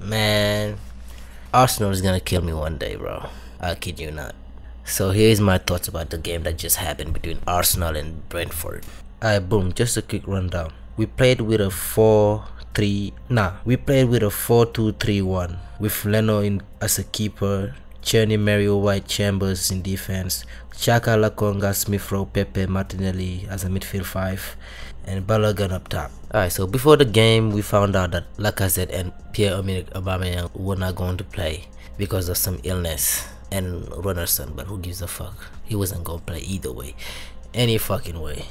Man, Arsenal is gonna kill me one day, bro. I'll kid you not. So here's my thoughts about the game that just happened between Arsenal and Brentford. Alright, boom, just a quick rundown. We played with a 4-2-3-1 with Leno in as a keeper, Tierney, Mario, White, Chambers in defense, Xhaka, Lokonga, Smith Rowe, Pepe, Martinelli as a midfield 5, and Balogun up top. Alright, so before the game, we found out that Lacazette and Pierre-Emerick Aubameyang were not going to play because of some illness, and Ronaldo, but who gives a fuck? He wasn't going to play either way, any fucking way.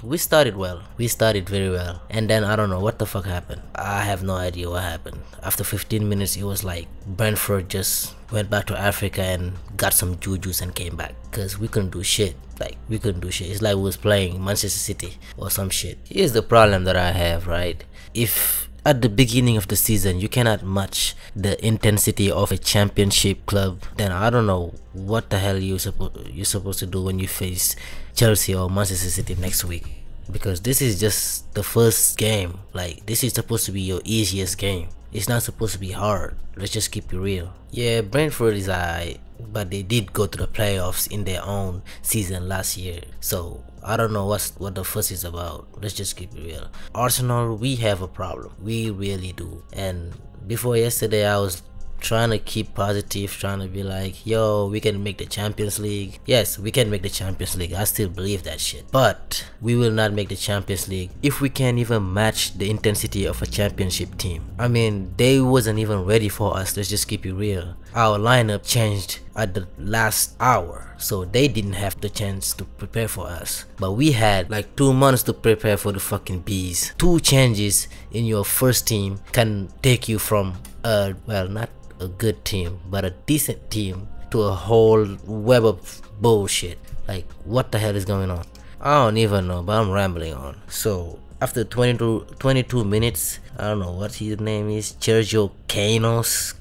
We started well. We started very well, and then I don't know what the fuck happened. I have no idea what happened. After 15 minutes, it was like Brentford just went back to Africa and got some jujus and came back, because we couldn't do shit. Like, we couldn't do shit. It's like we was playing Manchester City or some shit. Here's the problem that I have, right? If at the beginning of the season you cannot match the intensity of a championship club, then I don't know what the hell you're supposed to do when you face Chelsea or Manchester City next week, because this is just the first game. Like, this is supposed to be your easiest game. It's not supposed to be hard. Let's just keep it real. Yeah, Brentford is alright, but they did go to the playoffs in their own season last year, so I don't know what the fuss is about. Let's just keep it real. Arsenal, we have a problem. We really do. And before yesterday, I was trying to keep positive, trying to be like, yo, we can make the Champions League. Yes, we can make the Champions League. I still believe that shit. But we will not make the Champions League if we can't even match the intensity of a championship team. I mean, they wasn't even ready for us. Let's just keep it real. Our lineup changed at the last hour, so they didn't have the chance to prepare for us. But we had like 2 months to prepare for the fucking bees. 2 changes in your first team can take you from well, not a good team, but a decent team, to a whole web of bullshit. Like, what the hell is going on? I don't even know, but I'm rambling on. So after 22 minutes, I don't know what his name is, Sergio Caninos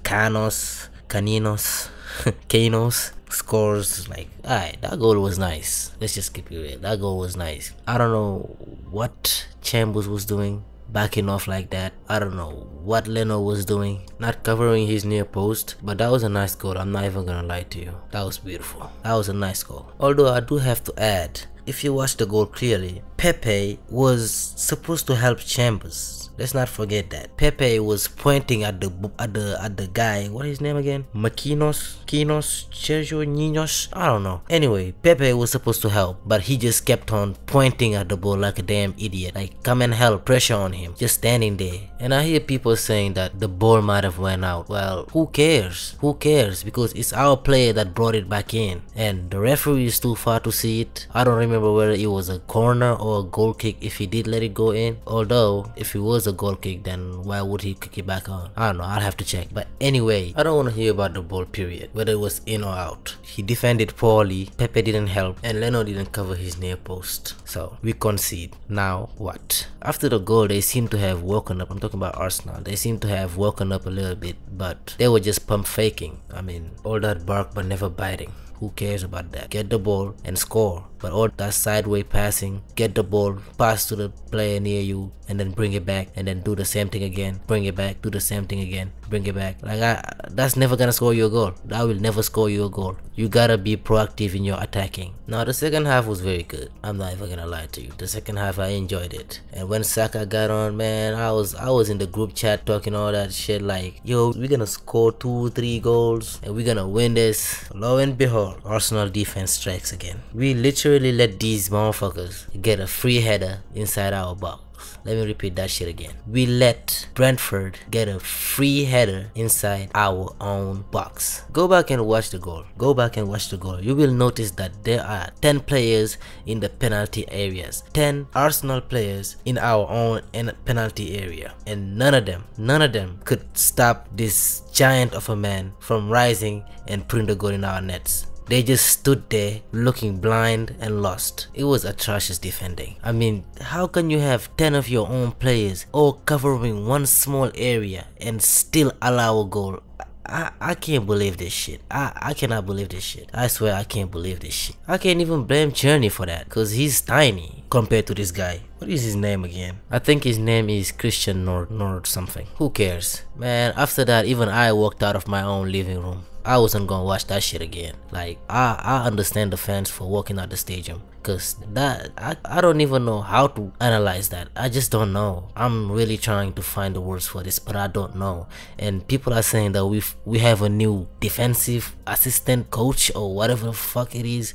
Canos scores. Like, alright, that goal was nice. Let's just keep it real. That goal was nice. I don't know what Chambers was doing, backing off like that. I don't know what Leno was doing, not covering his near post, but that was a nice goal. I'm not even gonna lie to you. That was beautiful. That was a nice goal. Although I do have to add, if you watch the goal clearly, Pepe was supposed to help Chambers. Let's not forget that. Pepe was pointing at the guy. What is his name again? Sergio Ninos? I don't know. Anyway, Pepe was supposed to help, but he just kept on pointing at the ball like a damn idiot. Like, come and help, pressure on him. Just standing there. And I hear people saying that the ball might have went out. Well, who cares? Who cares? Because it's our player that brought it back in, and the referee is too far to see it. I don't remember whether it was a corner or a goal kick if he did let it go in. Although, if it was a goal kick, then why would he kick it back on? I don't know, I'll have to check. But anyway, I don't want to hear about the ball, period, whether it was in or out. He defended poorly, Pepe didn't help, and Leno didn't cover his near post. So we concede. Now what? After the goal, they seem to have woken up. I'm talking about Arsenal. They seem to have woken up a little bit, but they were just pump faking. I mean, all that bark but never biting. Who cares about that? Get the ball and score. But all that sideways passing, get the ball, pass to the player near you, and then bring it back, and then do the same thing again, bring it back, do the same thing again, bring it back. Like, that's never gonna score you a goal. That will never score you a goal. You gotta be proactive in your attacking. Now, the second half was very good. I'm not even gonna lie to you. The second half, I enjoyed it. And when Saka got on, man, I was in the group chat talking all that shit like, yo, we're gonna score 2-3 goals and we're gonna win this. Lo and behold, Arsenal defense strikes again. We literally let these motherfuckers get a free header inside our box. Let me repeat that shit again. We let Brentford get a free header inside our own box. Go back and watch the goal. Go back and watch the goal. You will notice that there are 10 players in the penalty areas. 10 Arsenal players in our own penalty area. And none of them could stop this giant of a man from rising and putting the goal in our nets. They just stood there looking blind and lost. It was atrocious defending. I mean, how can you have 10 of your own players all covering one small area and still allow a goal? I can't believe this shit. I cannot believe this shit. I swear I can't believe this shit. I can't even blame Journey for that, cause he's tiny compared to this guy. What is his name again? I think his name is Christian Nord something. Who cares? Man, after that, even I walked out of my own living room. I wasn't gonna watch that shit again. Like, I understand the fans for walking out the stadium, cause that I don't even know how to analyze that. I just don't know. I'm really trying to find the words for this, but I don't know. And people are saying that we have a new defensive assistant coach or whatever the fuck it is.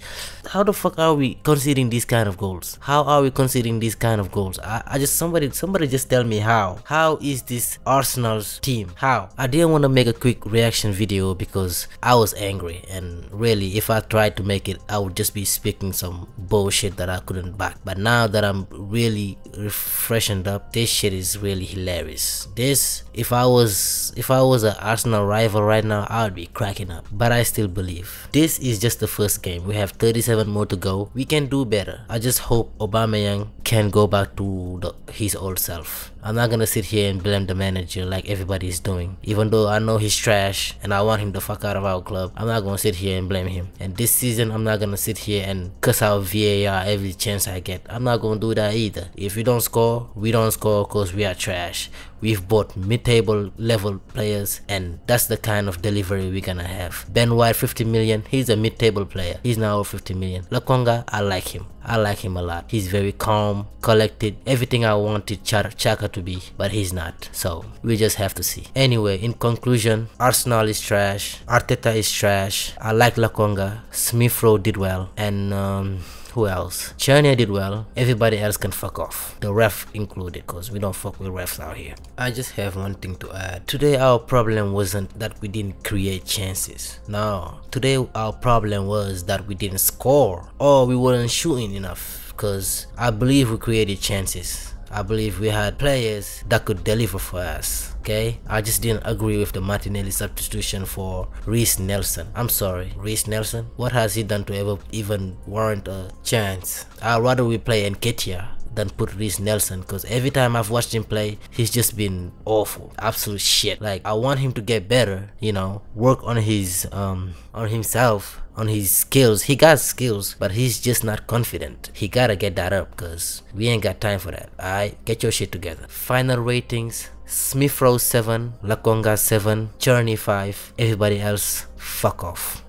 How the fuck are we conceding these kind of goals? How are we conceding these kind of goals? I just somebody just tell me how. How is this Arsenal's team? How? I didn't want to make a quick reaction video because I was angry, and really if I tried to make it, I would just be speaking some bullshit that I couldn't back. But now that I'm really freshened up, this shit is really hilarious. This, if I was an Arsenal rival right now, I would be cracking up. But I still believe this is just the first game. We have 37 more to go. We can do better. I just hope Aubameyang can go back to his old self. I'm not gonna sit here and blame the manager like everybody is doing. Even though I know he's trash and I want him to fuck out of our club, I'm not gonna sit here and blame him. And this season, I'm not gonna sit here and cuss out VAR every chance I get. I'm not gonna do that either. If we don't score, we don't score because we are trash. We've bought mid-table level players, and that's the kind of delivery we're gonna have. Ben White, 50 million. He's a mid-table player. He's now 50 million. Lokonga, I like him. I like him a lot. He's very calm, collected, everything I wanted Xhaka to be, but he's not. So we just have to see. Anyway, in conclusion, Arsenal is trash. Arteta is trash. I like Lokonga. Smith Rowe did well, and who else? Chernia did well. Everybody else can fuck off. The ref included, because we don't fuck with refs out here. I just have one thing to add. Today our problem wasn't that we didn't create chances. No. Today our problem was that we didn't score, or we weren't shooting enough, because I believe we created chances. I believe we had players that could deliver for us. Okay, I just didn't agree with the Martinelli substitution for Reiss Nelson. I'm sorry, Reiss Nelson. What has he done to ever even warrant a chance? I'd rather we play Nketiah than put Reiss Nelson, because every time I've watched him play, he's just been awful, absolute shit. Like, I want him to get better, you know, work on his on himself, on his skills. He got skills, but he's just not confident. He gotta get that up, because we ain't got time for that. Alright, get your shit together. Final ratings: Smith Rowe 7, Lokonga 7, Journey 5. Everybody else, fuck off.